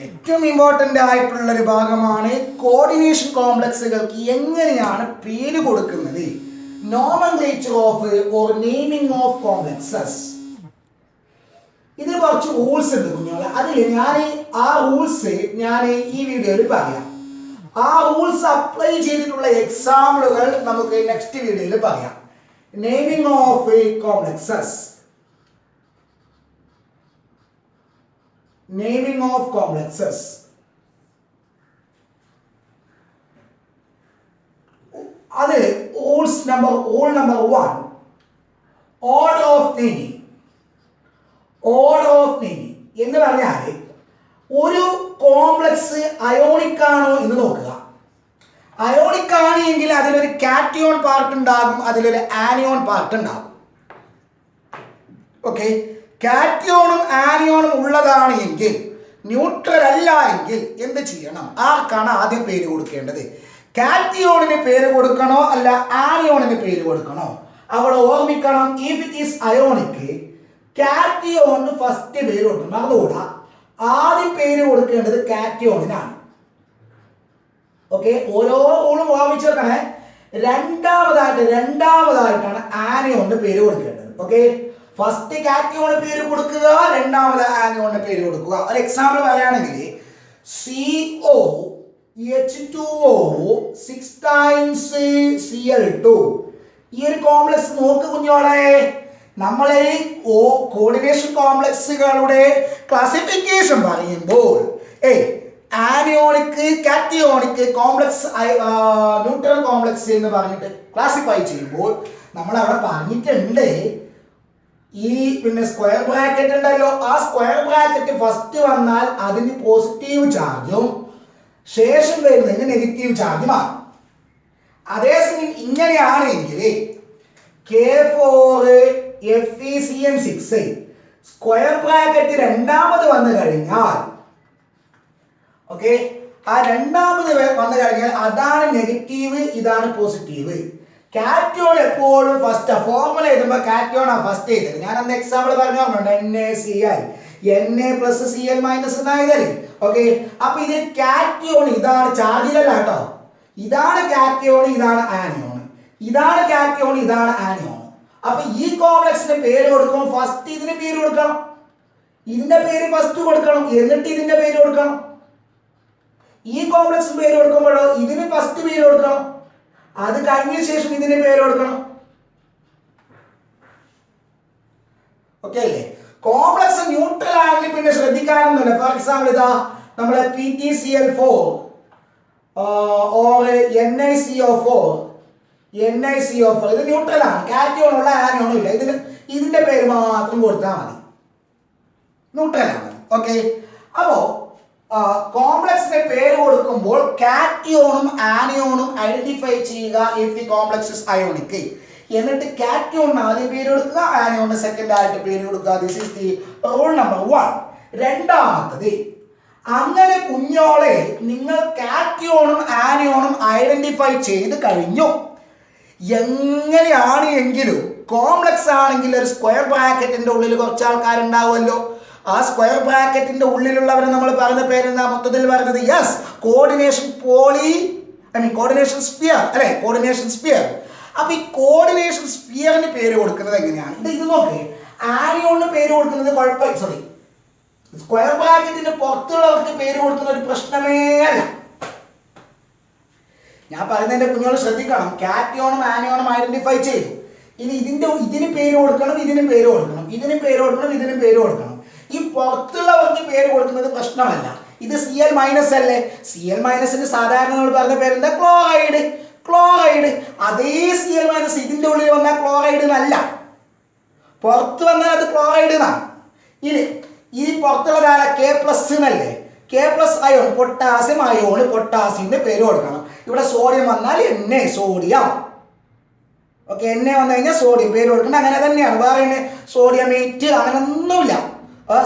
ഏറ്റവും ഇമ്പോർട്ടൻ്റ് ആയിട്ടുള്ള ഒരു ഭാഗമാണ് കോർഡിനേഷൻ കോംപ്ലക്സുകൾക്ക് എങ്ങനെയാണ് പേര് കൊടുക്കുന്നത്. Nomenclature of or naming of complexes. ഇതിന് കുറച്ച് റൂൾസ് ഉണ്ട് കുഞ്ഞോളെ. അതിൽ ആ റൂൾസ് ഞാൻ ഈ വീഡിയോയിൽ പറയാം. ആ റൂൾസ് അപ്ലൈ ചെയ്തിട്ടുള്ള എക്സാമ്പിളുകൾ നമുക്ക് നെക്സ്റ്റ് വീഡിയോയിൽ പറയാം. Naming of complexes. Naming of complexes. അത് rule number 1, order of naming. Order of naming എന്ന് പറഞ്ഞാൽ ഒരു കോംപ്ലക്സ് അയോണിക് ആണോ എന്ന് നോക്കുക. അയോണിക് ആണെങ്കിൽ അതിലൊരു കാറ്റയോൺ പാർട്ട് ഉണ്ടാകും, അതിലൊരു ആനിയോൺ പാർട്ട് ഉണ്ടാകും. ഓക്കെ, കാറ്റയോണും ആനിയോണും ഉള്ളതാണ് എങ്കിൽ, ന്യൂട്രൽ അല്ല എങ്കിൽ എന്ത് ചെയ്യണം? ആർക്കാണ് ആദ്യം പേര് കൊടുക്കേണ്ടത്? കാറ്റയോണിന് പേര് കൊടുക്കണോ അല്ല ആനിയോണിന് പേര് കൊടുക്കണോ? അവിടെ ഓർമ്മിക്കണം, ഇഫ് ഇറ്റ് ഈസ് അയോണിക് കാറ്റയോണിന് ഫസ്റ്റ് പേര് കൊടുക്കണം. അതുകൂടാ ആദ്യം പേര് കൊടുക്കേണ്ടത് കാറ്റയോണിനാണ്. ഓക്കെ, ഓരോ റൂളും ഓർമ്മിച്ചേക്കണേ. രണ്ടാമതായിട്ടാണ് ആനിയോണിന് പേര് കൊടുക്കേണ്ടത്. ഓക്കെ, ഫസ്റ്റ് കാറ്റയോണ് പേര് കൊടുക്കുക, രണ്ടാമത് ആനിയോണ് പേര് കൊടുക്കുക. ഒരു എക്സാമ്പിൾ പറയുകയാണെങ്കിൽ COH2O 6 times Cl2. ഈ ഒരു കോംപ്ലക്സ് നോക്ക് കുഞ്ഞോളെ. നമ്മളെ കോർഡിനേഷൻ കോംപ്ലക്സുകളുടെ ക്ലാസിഫിക്കേഷൻ പറയുമ്പോൾ anionic cationic complex neutral complex എന്ന് പറഞ്ഞിട്ട് ക്ലാസിഫൈ ചെയ്യുമ്പോൾ നമ്മൾ അവിടെ പറഞ്ഞിട്ടുണ്ട്, ഈ സ്ക്വയർ ബ്രാക്കറ്റ് ഉണ്ടല്ലോ, ആ സ്ക്വയർ ബ്രാക്കറ്റ് ഫസ്റ്റ് വന്നാൽ അതിന് പോസിറ്റീവ് ചാർജും ശേഷം വരുന്നതിന് നെഗറ്റീവ് ചാർജുമാണ്. അതേസമയം ഇങ്ങനെയാണെങ്കിൽ K4FeCN6 സ്ക്വയർ ബ്രാക്കറ്റ് രണ്ടാമത് വന്നു കഴിഞ്ഞാൽ, ഓക്കെ, ആ രണ്ടാമത് വന്നു കഴിഞ്ഞാൽ അതാണ് നെഗറ്റീവ്, ഇതാണ് പോസിറ്റീവ്. കാറ്റയോൺ എപ്പോഴും ഫസ്റ്റ് ഫോർമുല എഴുതുമ്പോൾ കാറ്റയോൺ ആ ഫസ്റ്റ് എഴുതരുത്. ഞാൻ അന്ന് എക്സാമ്പിൾ പറഞ്ഞോണ്ട് NaCl Na+Cl- എന്നായതല്ലേ. ഓക്കെ, അപ്പൊ ഇത് കാറ്റയോൺ, ഇതാണ് ചാർജിലല്ല കേട്ടോ, ഇതാണ് കാറ്റയോൺ, ഇതാണ് ആനിയോൺ, ഇതാണ് കാറ്റയോൺ, ഇതാണ് ആനിയോൺ. അപ്പൊ ഈ കോംപ്ലക്സിന് പേര് കൊടുക്കണം, ഫസ്റ്റ് ഇതിന് പേര് കൊടുക്കണം, ഇതിന്റെ പേര് ഫസ്റ്റ് കൊടുക്കണം, എന്നിട്ട് ഇതിന്റെ പേര് കൊടുക്കണം. ഈ കോംപ്ലക്സിന് പേര് കൊടുക്കുമ്പോഴോ ഇതിന് ഫസ്റ്റ് പേര് കൊടുക്കണം, അത് കഴിഞ്ഞ ശേഷം ഇതിന് പേര് കൊടുക്കണം. ഓക്കെ അല്ലേ? കോംപ്ലക്സ് ന്യൂട്രൽ ആണെങ്കിൽ പിന്നെ ശ്രദ്ധിക്കാനൊന്നുമില്ല. ഫോർ എക്സാമ്പിൾ ഇതാ നമ്മളെ PtCl4 ഓർ NiCO4 ഇത് ന്യൂട്രൽ ആണ്, കാറ്റയോൺ ഉള്ള ആനിയോണും ഇല്ല, ഇതിന്റെ പേര് മാത്രം കൊടുത്താൽ മതി, ന്യൂട്രൽ ആണ്. ഓക്കെ, അപ്പോ കോംപ്ലക്സിന്റെ പേര് കൊടുക്കുമ്പോൾ കാറ്റയോണും ആനിയോണും ഐഡന്റിഫൈ ചെയ്യുക if the complex is ionic. എന്നിട്ട് കാറ്റയോണിന് ആദ്യം പേര് കൊടുക്കുക, ആനിയോണിന് സെക്കൻഡ് ആയിട്ട് പേര് കൊടുക്കുക. This is the rule number 1. രണ്ടാമത്തത്, അങ്ങനെ കുഞ്ഞോളെ നിങ്ങൾ കാറ്റയോണും ആനിയോണും ഐഡന്റിഫൈ ചെയ്ത് കഴിഞ്ഞു. എങ്ങനെയാണ് എങ്കിലും കോംപ്ലക്സ് ആണെങ്കിൽ ഒരു സ്ക്വയർ ബ്രാക്കറ്റിന്റെ ഉള്ളിൽ കുറച്ച് ആൾക്കാരുണ്ടാവുമല്ലോ. ആ സ്ക്വയർ ബ്രാക്കറ്റിന്റെ ഉള്ളിലുള്ളവരെ നമ്മൾ പറഞ്ഞ പേരെന്താ മൊത്തത്തിൽ പറഞ്ഞത്? യെസ്, കോർഡിനേഷൻ കോർഡിനേഷൻ സ്ഫിയർ അല്ലെ, കോർഡിനേഷൻ സ്ഫിയർ. അപ്പൊ ഈ കോർഡിനേഷൻ സ്ഫിയറിന് പേര് കൊടുക്കുന്നത് എങ്ങനെയാണ്? ഇത് നോക്കേ, ആനിയോണിന് പേര് കൊടുക്കുന്നത് സ്ക്വയർ ബ്രാക്കറ്റിന്റെ പുറത്തുള്ളവർക്ക് പേര് കൊടുക്കുന്ന ഒരു പ്രശ്നമേ അല്ല. ഞാൻ പറയുന്നതിന്റെ കുഞ്ഞോട് ശ്രദ്ധിക്കണം. കാറ്റയോണും ആനിയോണും ഐഡന്റിഫൈ ചെയ്തു. ഇനി ഇതിന് പേര് കൊടുക്കണം, ഇതിനും പേര് കൊടുക്കണം, ഇതിനും പേര് കൊടുക്കണം, ഇതിനും പേര് കൊടുക്കണം. ഈ പുറത്തുള്ളവർക്ക് പേര് കൊടുക്കുന്നത് പ്രശ്നമല്ല. ഇത് Cl- അല്ലേ, Cl- സാധാരണ നമ്മൾ പറഞ്ഞ പേരെന്താ? ക്ലോറൈഡ്. അതേ Cl- ഇതിന്റെ ഉള്ളിൽ വന്നാൽ ക്ലോറൈഡ് എന്നല്ല, പുറത്ത് വന്നാൽ അത് ക്ലോറൈഡ് എന്നാണ്. ഇനി ഈ പുറത്തുള്ളതാണ് K+ എന്നല്ലേ, K+ അയോൺ, പൊട്ടാസ്യം അയോൺ, പൊട്ടാസ്യത്തിന് പേര് കൊടുക്കണം. ഇവിടെ സോഡിയം വന്നാൽ Na, സോഡിയം. ഓക്കെ, Na വന്നു കഴിഞ്ഞാൽ സോഡിയം പേര് കൊടുക്കണം. അങ്ങനെ തന്നെയാണ്. വേറെ സോഡിയമേറ്റ് അങ്ങനൊന്നുമില്ല,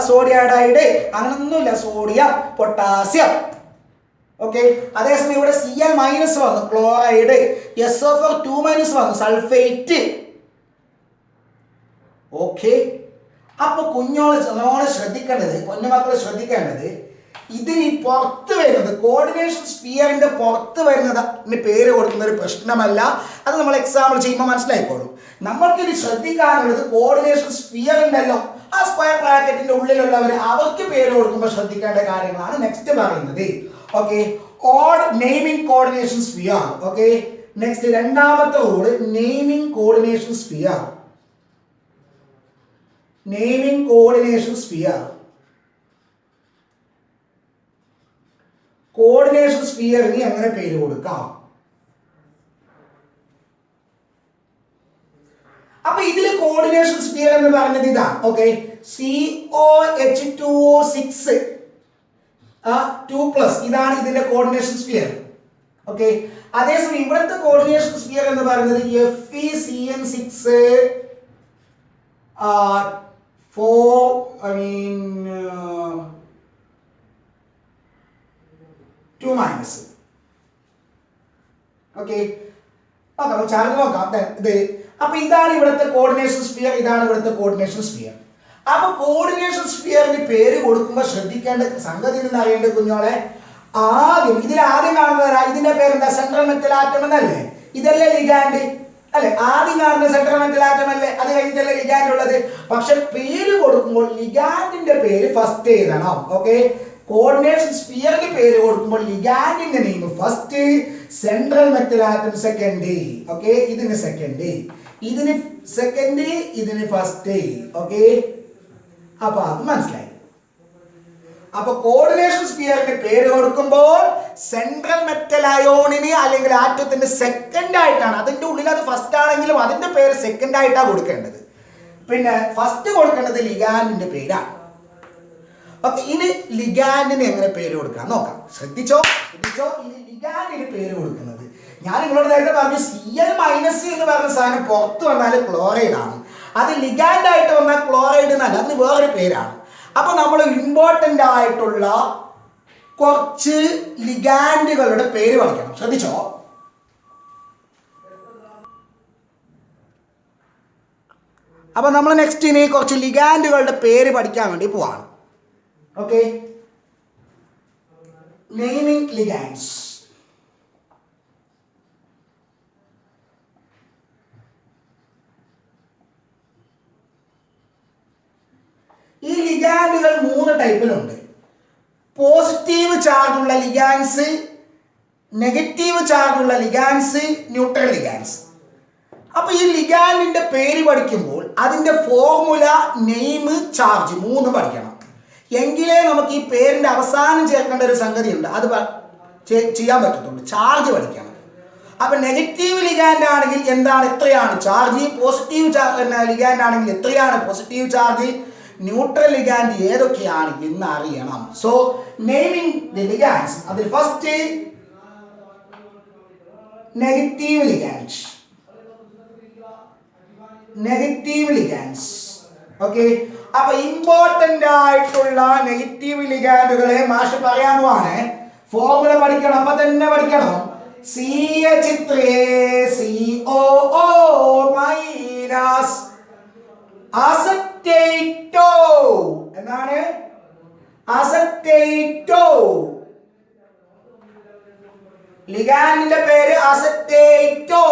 സോഡിയൈഡ് അങ്ങനൊന്നുമില്ല, സോഡിയം, പൊട്ടാസ്യം. ഓക്കെ, അതേസമയം ഇവിടെ Cl- വന്നു, ക്ലോറൈഡ്, SO4 വന്നു, സൾഫേറ്റ്. ഓക്കെ, അപ്പൊ കുഞ്ഞോള് ശ്രദ്ധിക്കേണ്ടത്, പൊന്നുമക്കൾ ശ്രദ്ധിക്കേണ്ടത്, ഇതിന് പുറത്ത് വരുന്നത് കോർഡിനേഷൻ സ്ഫിയറിന്റെ പുറത്ത് വരുന്നതിന് പേര് കൊടുക്കുന്ന ഒരു പ്രശ്നമല്ല. അത് നമ്മൾ എക്സാമ്പിൾ ചെയ്യുമ്പോൾ മനസ്സിലായിക്കോളും. നമ്മൾക്കിത് ശ്രദ്ധിക്കാനുള്ളത് കോർഡിനേഷൻ സ്ഫിയർ ഉണ്ടല്ലോ, ആ സ്ക്വയർ ബ്രാക്കറ്റിന്റെ ഉള്ളിലുള്ളവർ അവർക്ക് പേര് കൊടുക്കുമ്പോൾ ശ്രദ്ധിക്കേണ്ട കാര്യങ്ങളാണ് നെക്സ്റ്റ് പറയുന്നത്. Okay, odd naming coordination sphere. Okay, next രണ്ടാമത്തെ rule naming coordination sphere. Naming coordination sphere. Coordination സ്ഫിയറിന് എങ്ങനെ പേര് കൊടുക്കാം? അപ്പൊ ഇതില് കോർഡിനേഷൻ സ്ഫിയർ എന്ന് പറഞ്ഞത് ഇതാണ്. ഓക്കെ, COH2O6 2+ ഇതാണ് ഇതിന്റെ കോർഡിനേഷൻ സ്ഫിയർ. ഓക്കെ, അതേസമയം ഇവിടുത്തെ കോർഡിനേഷൻ സ്ഫിയർ എന്ന് പറയുന്നത് FeCN6 2-. ഓക്കെ, ചാർജ് നോക്കാം. ഇത് അപ്പൊ ഇതാണ് ഇവിടുത്തെ കോർഡിനേഷൻ സ്ഫിയർ, ഇതാണ് ഇവിടുത്തെ കോർഡിനേഷൻ സ്ഫിയർ. അപ്പൊ കോർഡിനേഷൻ സ്ഫിയറിന് പേര് കൊടുക്കുമ്പോൾ ശ്രദ്ധിക്കേണ്ട സംഗതി എന്ന് അറിയേണ്ട കുഞ്ഞോളെ, ഇതിൽ ആദ്യം കാണുന്നവരാ, ഇതിന്റെ പേരെന്താ? സെൻട്രൽ മെറ്റൽ ആറ്റം എന്നല്ലേ? ഇതല്ലേ ലിഗാൻഡ് അല്ലെ? ആദ്യം കാണുന്ന സെൻട്രൽ മെറ്റൽ ആറ്റം അല്ലേ? അത് കഴിഞ്ഞിട്ടല്ലേ ലിഗാൻഡ് ഉള്ളത്. പക്ഷെ പേര് കൊടുക്കുമ്പോൾ ലിഗാൻഡിന്റെ പേര് ഫസ്റ്റ് എഴുതണം. ഓക്കെ, കോർഡിനേഷൻ സ്ഫിയറിന് പേര് കൊടുക്കുമ്പോൾ ലിഗാൻഡിന്റെ name first, central metal atom second. Okay, ഇതിന് സെക്കൻഡ്, ഇതിന് സെക്കൻഡ്, ഇതിന് ഫസ്റ്റ്. ഓക്കെ, അപ്പൊ അത് മനസ്സിലായി. അപ്പൊ കോർഡിനേഷൻ സ്ഫിയറിന് പേര് കൊടുക്കുമ്പോൾ സെൻട്രൽ മെറ്റൽ അയോണിന് അല്ലെങ്കിൽ ആറ്റത്തിന് സെക്കൻഡ് ആയിട്ടാണ്, അതിന്റെ ഉള്ളിൽ അത് ഫസ്റ്റ് ആണെങ്കിലും അതിന്റെ പേര് സെക്കൻഡ് ആയിട്ടാണ് കൊടുക്കേണ്ടത്. പിന്നെ ഫസ്റ്റ് കൊടുക്കേണ്ടത് ലിഗാൻഡിന്റെ പേരാണ്. ഓക്കെ, ഇനി ലിഗാൻഡിന് എങ്ങനെ പേര് കൊടുക്കാം നോക്കാം. ശ്രദ്ധിച്ചോ. ഇനി ലിഗാൻഡിന് പേര് കൊടുക്കുന്നത് ഞാൻ നിങ്ങളോട് നേരത്തെ പറഞ്ഞു, Cl- എന്ന് പറഞ്ഞ സാധനം പുറത്ത് വന്നാൽ ക്ലോറൈഡ് ആണ്. അത് ലിഗാൻഡ് ആയിട്ട് വന്നാൽ ക്ലോറൈഡ് എന്നല്ല, അതിന് വേറൊരു പേരാണ്. അപ്പൊ നമ്മൾ ഇമ്പോർട്ടന്റ് ആയിട്ടുള്ള കുറച്ച് ലിഗാൻഡുകളുടെ പേര് പഠിക്കണം. ശ്രദ്ധിച്ചോ. അപ്പൊ നമ്മൾ നെക്സ്റ്റ് ഇനി കുറച്ച് ലിഗാൻഡുകളുടെ പേര് പഠിക്കാൻ വേണ്ടി പോവാണ്. Okay, naming ligands. ഈ ലിഗാൻഡുകൾ 3 ടൈപ്പിലുണ്ട്. പോസിറ്റീവ് ചാർജ് ഉള്ള ലിഗാൻഡ്സ്, നെഗറ്റീവ് ചാർജ് ഉള്ള ലിഗാൻഡ്സ്, ന്യൂട്രൽ ലിഗാൻഡ്സ്. അപ്പൊ ഈ ലിഗാൻഡിന്റെ പേര് പഠിക്കുമ്പോൾ അതിന്റെ ഫോർമുല, നെയിം, ചാർജ് 3 പഠിക്കണം. എങ്കിലേ നമുക്ക് ഈ പേരിന്റെ അവസാനം ചേർക്കേണ്ട ഒരു സംഗതി ഉണ്ട്, അത് ചെയ്യാൻ പറ്റത്തുള്ളൂ. ചാർജ് പഠിക്കണം. അപ്പൊ നെഗറ്റീവ് ലിഗാൻഡ് ആണെങ്കിൽ എന്താണ്, എത്രയാണ് ചാർജ്? പോസിറ്റീവ് ലിഗാൻഡ് ആണെങ്കിൽ എത്രയാണ് പോസിറ്റീവ് ചാർജ്? ന്യൂട്രൽ ലിഗാൻഡ് ഏതൊക്കെയാണ് എന്ന് അറിയണം. So naming the ligands. അതിൽ first negative ligand. Negative ligands. Okay, അപ്പൊ ഇമ്പോർട്ടന്റ് ആയിട്ടുള്ള നെഗറ്റീവ് ലിഗാൻഡുകളെ മാഷ് പറയാൻ പോവാണ്. ഫോർമുല പഠിക്കണം, അപ്പൊ തന്നെ പഠിക്കണം. CH3COO- അസറ്റേറ്റോ എന്നാണ്. അസറ്റേറ്റോ ലിഗാൻഡിന്റെ പേര് അസറ്റേറ്റോ.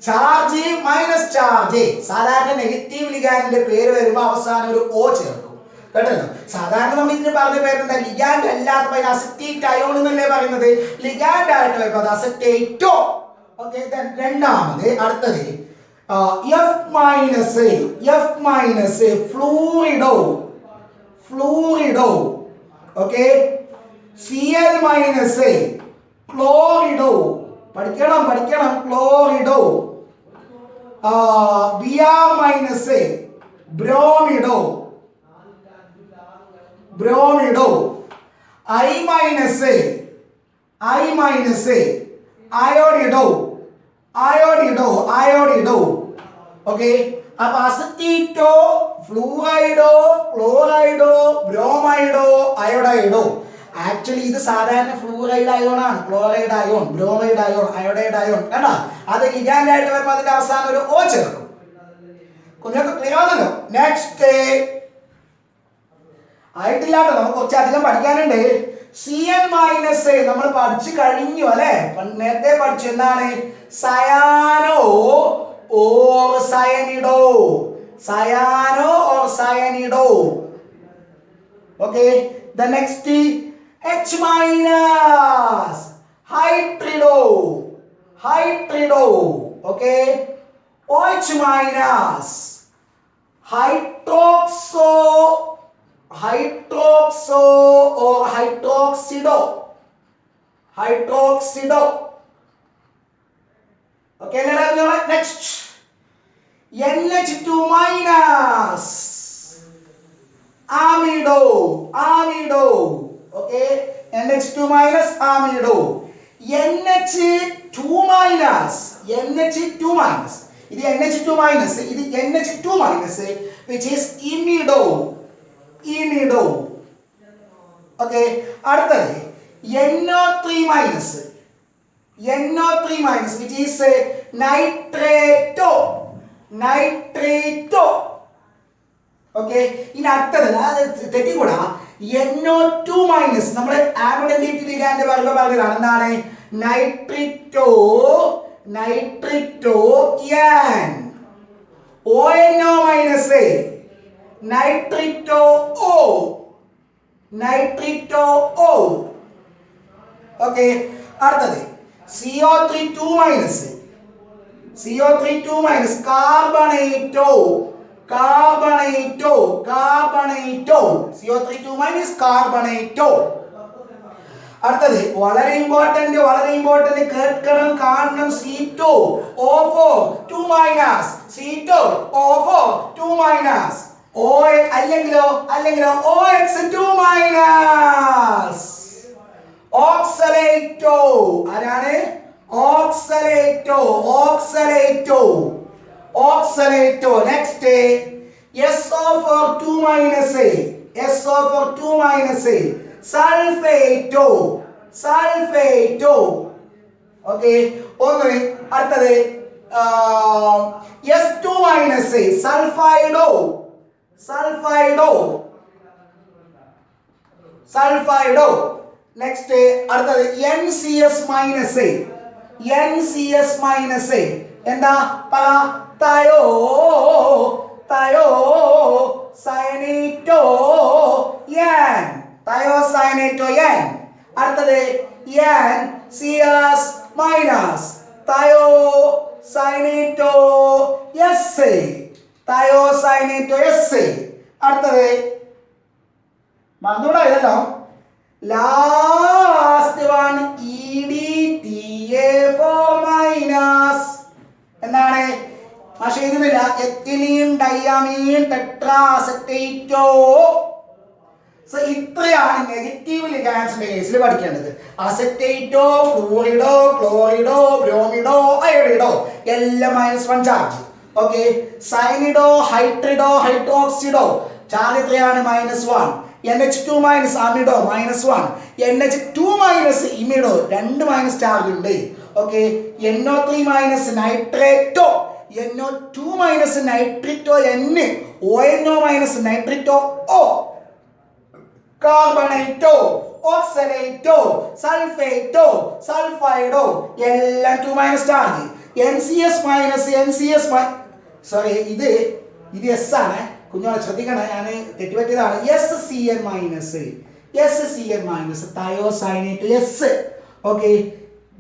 Charge minus charge. സാധാരണ നെഗറ്റീവ് ലിഗാൻഡിന്റെ പേര് വരുമ്പോൾ അവസാനം ഒരു O ചേർക്കും, കേട്ടല്ലോ. സാധാരണ നമ്മൾ ഇതിന് പറഞ്ഞ പേരെന്താ? ലിഗാൻഡ് അല്ലാത്ത പേര് അസറ്റേറ്റ് അയോൺ എന്നല്ലേ പറയുന്നത്. ലിഗാൻഡ് ആയിട്ട് വരുമ്പോൾ അത് അസറ്റേറ്റോ. ഓക്കെ, രണ്ടാമത് അടുത്തത് F- fluorido. Fluorido. Okay, Cl- chlorido. പഠിക്കണം. Chlorido. Br- bromido. Bromido. I- iodido. Iodido. Okay, അപ്പൊ acetato, fluorido, chlorido, bromido, iodido. Actually ഇത് സാധാരണ ഫ്ലൂറൈഡ് അയോൺ ആണ്. Chloride ion, bromide ion, iodide ion. കണ്ടാ, അത് ലിഗാൻഡ് ആയിട്ട് വരുമ്പോൾ അതിന്റെ അവസാനം ഒരു O ചേർക്കും. കുഞ്ഞൊക്കെ ക്ലിയർ ആണല്ലോ. നെക്സ്റ്റ് ആയിട്ടില്ല കേട്ടോ, നമുക്ക് കുറച്ചധികം പഠിക്കാനുണ്ട്. CN- നമ്മൾ പഠിച്ചു കഴിഞ്ഞു അല്ലെ, നേരത്തെ പഠിച്ചു. എന്താണ് cyano or cyanido, cyano or cyanido. Okay, the next H- hydrido, hydrido. Okay, OH- hydroxo, hydroxo or hydroxido, hydroxido. Okay, next NH2- amido, amido. Okay, NH2- amido. NH2- ഇത് NH2- ഇത് NH2- which is imido, imido. Okay, അടുത്തത് NO3- NO3- which is nitrato, nitrato. Okay, ഇനി അടുത്തത് തെറ്റിക്കൂടാ, NO2- നമ്മൾ ആമിഡന്റേറ്റ് ligand പറഞ്ഞതാണ്. എന്താണ് നൈട്രിറ്റോ, നൈട്രിറ്റോ N. ONO- നൈട്രിറ്റോ O, നൈട്രിറ്റോ O. Okay, അടുത്തത് CO3- CO3- കാർബണേറ്റോ, കാർബണേറ്റോ, കാർബണേറ്റോ. CO3- കാർബണേറ്റോ. അടുത്തത് വളരെ ഇമ്പോർട്ടന്റ്, വളരെ ഇമ്പോർട്ടന്റ്, കേൾക്കണം കാണണം. C2O4 2-, അല്ലെങ്കിലോ അല്ലെങ്കിലോ OX2-. ഓക്സലേറ്റോ, ആരാണ് ഓക്സലേറ്റോ, ഓക്സലേറ്റോ, ഓക്സലേറ്റോ. Next SO4 സൾഫേറ്റോ, സൾഫേറ്റോ. ഓക്കെ, ഒന്ന് അടുത്തത് S2- സൾഫൈഡോ, സൾഫൈഡോ, സൾഫൈഡോ. നെക്സ്റ്റ് അടുത്തത് NCS-, എന്താ പറ, തയോ, തയോ സയനേറ്റോ N, തയോസയനേറ്റോ N. അടുത്തത് NCS-, തയോസയനേറ്റോ S, തയോസയനേറ്റോ S. അടുത്തത് മറന്നുകൂടാ ഇതല്ലോ, ലാസ്റ്റ് വൺ EDTA4-. എന്താണ് പക്ഷെ എഴുതുന്നില്ല, എത്തിലീൻ ഡയമീൻ ടെട്രാസെറ്റേറ്റോ. ഇത്രയാണ് നെഗറ്റീവ് ലിഗാൻസിന്റെ കേസിൽ പഠിക്കേണ്ടത്. അസെറ്റേറ്റോ, ഫ്ലൂറിഡോ, ക്ലോറിഡോ, ബ്രോമിഡോ, അയോഡിഡോ എല്ലാം -1 ചാർജ്. ഓക്കെ, സയനിഡോ, ഹൈഡ്രിഡോ, ഹൈഡ്രോക്സിഡോ ചാർജ് എത്രയാണ് -1. NH2- അമിഡോ -1, NH2- ഇമിഡോ 2- ചാർജ് ഉണ്ട്. Okay, NO3- നൈട്രേറ്റോ, NO2- നൈട്രിറ്റോ N, ONO- നൈട്രിറ്റോ O, കാർബണേറ്റോ, ഓക്സലേറ്റോ, സൾഫേറ്റോ, സൾഫൈഡോ എല്ലാം 2- ചാർജ്. NCS- സോറി, ഇത് S ആണ് കുഞ്ഞോളെ, ശ്രദ്ധിക്കണം, ഞാൻ തെറ്റുപറ്റിയതാണ്. SCN- thiocyanate S. ഓക്കെ,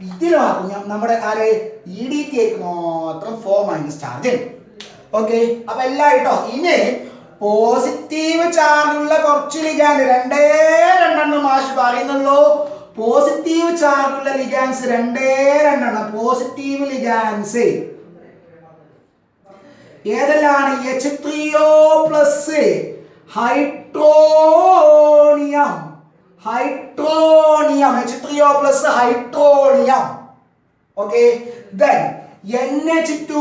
ഇതിൽ മാത്രം നമ്മുടെ ആരെ EDTA മാത്രം 4- ചാർജ്. ഓക്കെ, അപ്പൊ എല്ലാം കേട്ടോ. ഇനി പോസിറ്റീവ് ചാർജുള്ള കുറച്ച് ലിഗാൻഡ്, 2 മാഷ് പറയുന്നുള്ളൂ. പോസിറ്റീവ് ചാർജുള്ള ലിഗാൻസ് 2 പോസിറ്റീവ് ലിഗാൻസ് ഏതെല്ലാണ്? H3O+, hydronium, hydronium, H3O+, hydronium. Okay, then NH3+,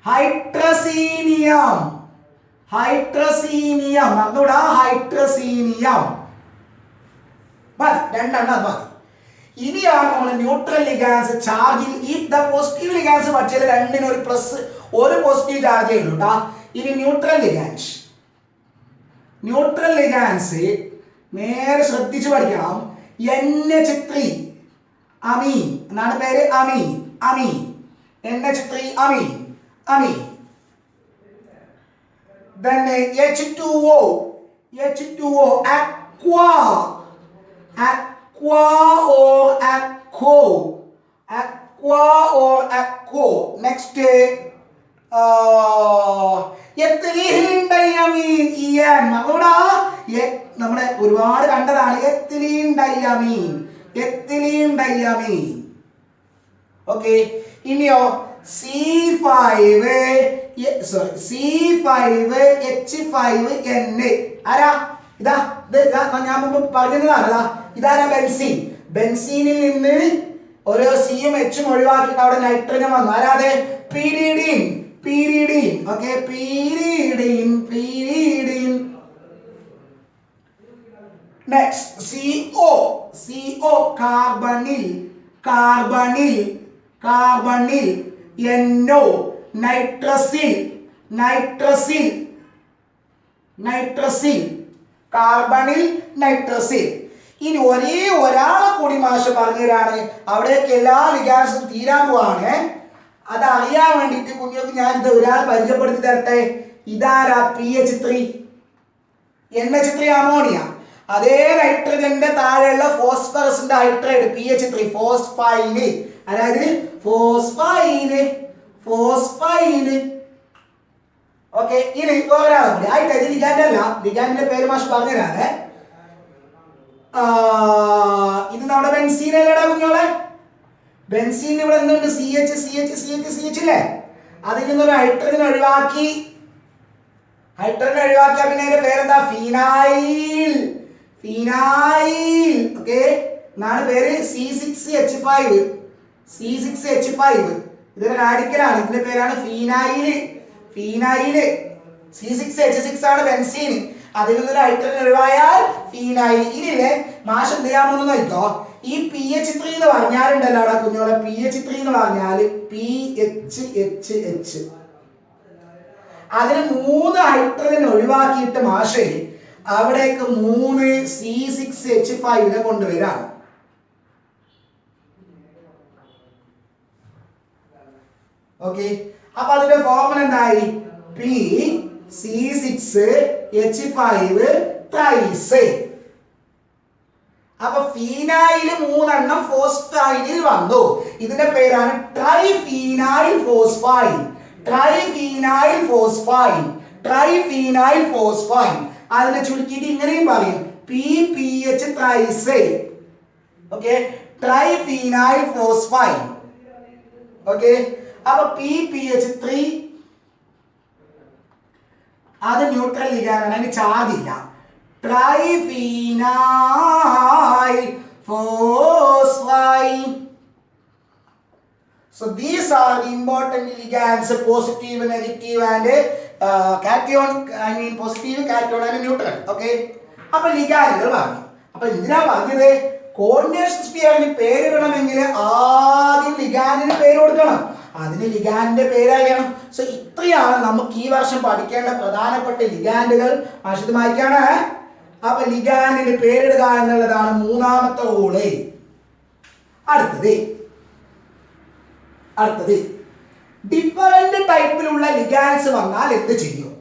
hydrazinium, hydrazinium. മറന്നുകൂടാ, ഹൈഡ്രസീനിയം. 2 മതി. ഇനിയാണ് നമ്മൾ ന്യൂട്രൽ ലിഗാൻസ് ചാർജിൽ ഈ പോസിറ്റീവ് ലിഗാൻസ് പക്ഷേ രണ്ടിനും ഒരു പ്ലസ് ഒരു പോസിറ്റീവ് ചാർജേ ഉള്ളൂ കേട്ടോ. ഇനി ന്യൂട്രൽ ലിഗാൻസ് നേരെ ശ്രദ്ധിച്ച് പഠിക്കണം. NH3 അമീൻ എന്നാണ് പേര്. Amine NH3 amine. Then H2O aqua or aquo. Next ethylene diamine. നമ്മുടെ ഒരുപാട് കണ്ടതാണ് എത്തിലീൻ ഡയമീൻ. ഓക്കെ. ഇനിയോ C5H5N. ആരാ ഇതാ ഞാൻ മുമ്പ് പറഞ്ഞതാണ്. ഇതാരാ ബെൻസീനിൽ നിന്ന് ഓരോ സിയും എച്ചും ഒഴിവാക്കിയിട്ട് അവിടെ നൈട്രജൻ വന്നു. ആരാതെ pyridine. Okay, pyridine. Next CO carbonyl. NO nitrosyl carbonyl nitrosyl. ഇനി ഒരാളെ കൂടി മാഷ് പറഞ്ഞുതരാണ്. അവിടേക്ക് എല്ലാ ലിഗാൻസും തീരാൻ പോവാണ്. അത് അറിയാൻ വേണ്ടിയിട്ട് കുഞ്ഞുങ്ങൾക്ക് ഞാൻ ഇത് ഒരാൾ പരിചയപ്പെടുത്തി തരട്ടെ. ഇതാരാ PH3 NH3 അമോണിയ. അതേ നൈട്രജന്റെ താഴെയുള്ള ഫോസ്ഫറസിന്റെ ഹൈഡ്രൈഡ് PH3 ഫോസ്ഫൈന്. അതായത് ഫോസ്ഫൈന്. ഓക്കെ. ഇനി ഒരാളെ കൂടി ആയിട്ട് ലിഗാൻഡിന്റെ പേര് മാഷ് പറഞ്ഞുതരാണ്. ഇത് നമ്മുടെ ബെൻസീനല്ലേടാ കുഞ്ഞോളെ. ബെൻസീൻ ഇവിടെ എന്തുണ്ട്? CH അല്ലേ. അതിൽ നിന്നൊരു ഹൈഡ്രജൻ ഒഴിവാക്കി. പിന്നെ അതിന്റെ പേരെന്താ? ഫീനൈൽ. ഓക്കെ എന്നാണ് പേര്. C6H5. ഇതൊരു റാഡിക്കലാണ്. ഇതിന്റെ പേരാണ് ഫീനൈൽ. C6H6 ആണ് ബെൻസീൻ. അതിൽ നിന്നൊരു ഹൈഡ്രജൻ ഒഴിവായാൽ ഫീനൈൽ. ഇനിയില്ലേ മാഷ് എന്ത് ചെയ്യാമെന്ന് നോക്കോ. ഈ PH3 എന്ന് പറഞ്ഞാലുണ്ടല്ലോ അവിടെ കുഞ്ഞോളെ. PH3 എന്ന് പറഞ്ഞാൽ PHH. അതിന് 3 ഹൈഡ്രജൻ ഒഴിവാക്കിയിട്ട് മാഷ് അവിടേക്ക് 3 C6H5 കൊണ്ടുവരാം. ഓക്കെ. അപ്പൊ അതിന്റെ ഫോർമുല എന്തായി? C6H5 thrice. അപ്പൊ ഫീനൈൽ 3 എണ്ണം ഫോസ്ഫൈനിൽ വന്നു. ഇതിന്റെ പേരാണ് ട്രൈഫീനൈൽ ഫോസ്ഫൈൻ. അതിനെ ചുരുക്കിയിട്ട് ഇങ്ങനെയും പറയും PPH thrice. Okay, triphenyl phosphine. Okay. അപ്പൊ PPH3 അത് ന്യൂട്രൽ ലിഗാൻഡ് ആണ്. അതിന് ചാർജ് ഇല്ല. Triphenyl phosphine. So these are the important ligands, positive, negative and cation. I mean positive, cation and neutral. Okay. അപ്പോൾ ലിഗാൻഡുകൾ പറഞ്ഞു. അപ്പോൾ എന്തിനാ പറഞ്ഞത്? കോർഡിനേഷൻ സ്ഫിയറിന് പേരിടണമെങ്കിൽ ആദ്യം ലിഗാൻഡിന് പേര് കൊടുക്കണം. അതിന് ലിഗാൻഡിന്റെ പേരറിയണം. സോ ഇത്രയാണ് നമുക്ക് ഈ വർഷം പഠിക്കേണ്ട പ്രധാനപ്പെട്ട ലിഗാൻഡുകൾ. മാഷ് വായിക്കാണ്. അപ്പൊ ലിഗാൻഡിന് പേരിടുക എന്നുള്ളതാണ് മൂന്നാമത്തെ റൂള്. അടുത്തത് ഡിഫറന്റ് ടൈപ്പിലുള്ള ലിഗാൻസ് വന്നാൽ എന്ത് ചെയ്യും?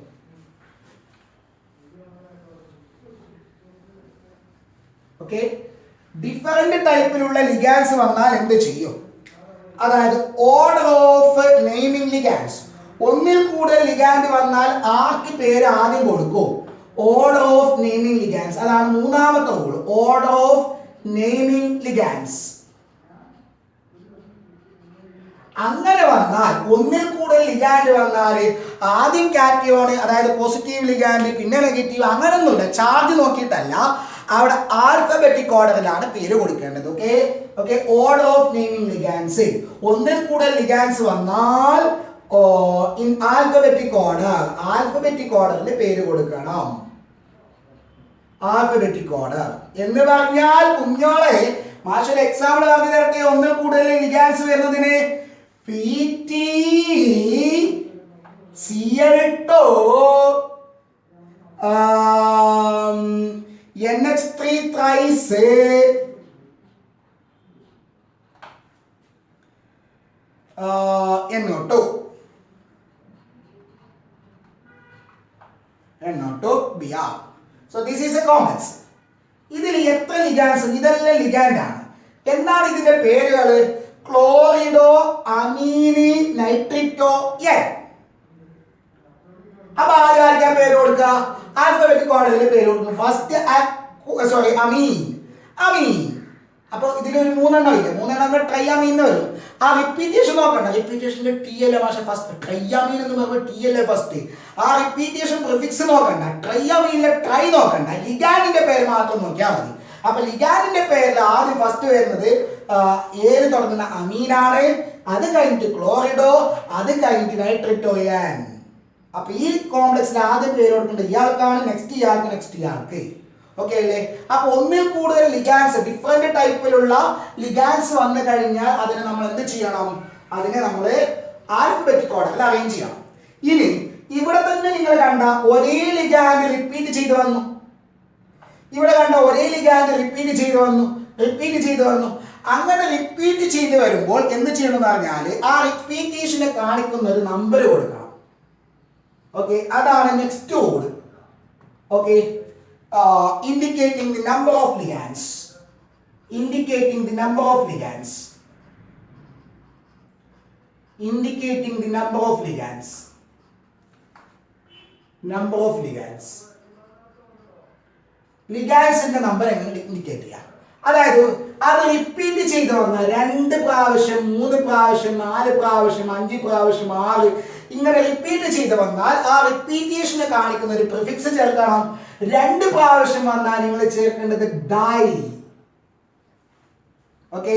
ഓക്കെ, ഡിഫറന്റ് ടൈപ്പിലുള്ള ലിഗാൻസ് വന്നാൽ എന്ത് ചെയ്യും? അതായത് ഓർഡർ ഓഫ് നെയിമിംഗ് ലിഗാൻസ്. ഒന്നിൽ കൂടുതൽ ലിഗാൻഡ് വന്നാൽ ആർക്ക് പേര് ആദ്യം കൊടുക്കും? Order of naming ligands. അതാണ് മൂന്നാമത്തെ rule. Order of naming ligands. അങ്ങനെ വന്നാൽ ഒന്നിൽ കൂടുതൽ ലിഗാൻഡ് വന്നാൽ ആദ്യം കാറ്റിയോണ്, അതായത് പോസിറ്റീവ് ലിഗാൻഡ്, പിന്നെ നെഗറ്റീവ്, അങ്ങനൊന്നുമില്ല. ചാർജ് നോക്കിയിട്ടല്ല, അവിടെ ആൽഫബറ്റിക് ഓർഡറിലാണ് പേര് കൊടുക്കേണ്ടത്. Okay okay. Order of naming ligands. ഒന്നിൽ കൂടുതൽ ലിഗാൻസ് വന്നാൽ ഇൻ ആൽഫബറ്റിക് ഓർഡറിൽ പേര് കൊടുക്കണം. ആൽഫബറ്റിക് ഓർഡർ എന്ന് പറഞ്ഞാൽ കുഞ്ഞോളെ മാഷ് ഒരു എക്സാമ്പിൾ പറഞ്ഞു തരട്ടെ ഒന്നിൽ കൂടുതൽ ലിഗാൻസ് വരുന്നതിന്. PtCl2 NH3 thrice NO2 Br. So this is a complex. ഇതിൽ എത്ര ലിഗാൻസ്? ഇതെല്ലാം ലിഗാൻഡ് ആണ്. എന്താണ് ഇതിന്റെ പേരുകൾ? ക്ലോറിഡോ, അമീന്, നൈട്രിറ്റോ, എൻ. അപ്പൊ ആദ്യം പേര് കൊടുക്കുക. ആൽഫബറ്റിക് ഓർഡറിൽ പേര് കൊടുക്കും. ഫസ്റ്റ് അമീൻ. അപ്പൊ ഇതിലൊരു 3 എണ്ണം ഇല്ല. 3 എണ്ണം ട്രൈയാമീൻ എന്ന് വരും. ആ റിപ്പീറ്റേഷൻ നോക്കണ്ട. റിപ്പീറ്റേഷന്റെ ടി അല്ലേ ഭാഷ ഫസ്റ്റ്. ട്രൈയാമീൻ എന്ന് പറയുമ്പോൾ ടി അല്ലേ ഫസ്റ്റ്. ആ റിപ്പീറ്റേഷൻ പ്രിഫിക്സ് നോക്കണ്ട. ട്രൈയാമീനിലെ ട്രൈ നോക്കണ്ട. ലിഗാൻഡിന്റെ പേര് മാത്രം നോക്കിയാൽ മതി. അപ്പൊ ലിഗാൻഡിന്റെ പേരിൽ ആദ്യം ഫസ്റ്റ് വരുന്നത് ഏത് തുടങ്ങുന്ന അമീനാണ്. അത് കഴിഞ്ഞിട്ട് ക്ലോറിഡോ, അത് കഴിഞ്ഞിട്ട് നൈട്രിറ്റോ, എൻ. അപ്പൊ ഈ കോംപ്ലക്സിന് ആദ്യം പേര് കൊടുക്കേണ്ടത് ഇയാൾക്കാണ്, നെക്സ്റ്റ് ഇയാൾക്ക്. ഓക്കെ അല്ലേ? അപ്പൊ ഒന്നിൽ കൂടുതൽ ലിഗാൻസ്, ഡിഫറെന്റ് ടൈപ്പിലുള്ള ലിഗാൻസ് വന്നു കഴിഞ്ഞാൽ അതിനെ നമ്മൾ എന്ത് ചെയ്യണം? അതിനെ നമ്മൾ ആൽഫബറ്റിക് ഓർഡറിൽ അറേഞ്ച് ചെയ്യണം. ഇനി ഇവിടെ തന്നെ നിങ്ങൾ കണ്ട ഒരേ ലിഗാൻഡ് റിപ്പീറ്റ് ചെയ്തു വന്നു. അങ്ങനെ റിപ്പീറ്റ് ചെയ്ത് വരുമ്പോൾ എന്ത് ചെയ്യണമെന്ന് പറഞ്ഞാൽ ആ റിപ്പീറ്റേഷനെ കാണിക്കുന്ന ഒരു നമ്പർ കൊടുക്കണം. ഓക്കെ, അതാണ് next code. Okay, indicating the number of ligands. ലിഗാൻസിന്റെ നമ്പർ എങ്ങനെ ഇൻഡിക്കേറ്റ് ചെയ്യാം? അതായത് അത് റിപ്പീറ്റ് ചെയ്ത് വന്നാൽ 2 പ്രാവശ്യം, 3 പ്രാവശ്യം, 4 പ്രാവശ്യം, 5 പ്രാവശ്യം, 6 ഇങ്ങനെ റിപ്പീറ്റ് ചെയ്ത് വന്നാൽ ആ റിപ്പീറ്റേഷനെ കാണിക്കുന്ന ഒരു പ്രിഫിക്സ് ചേർക്കണം. 2 പ്രാവശ്യം വന്നാൽ നിങ്ങൾ ചേർക്കേണ്ടത് ഡൈ. ഓക്കെ,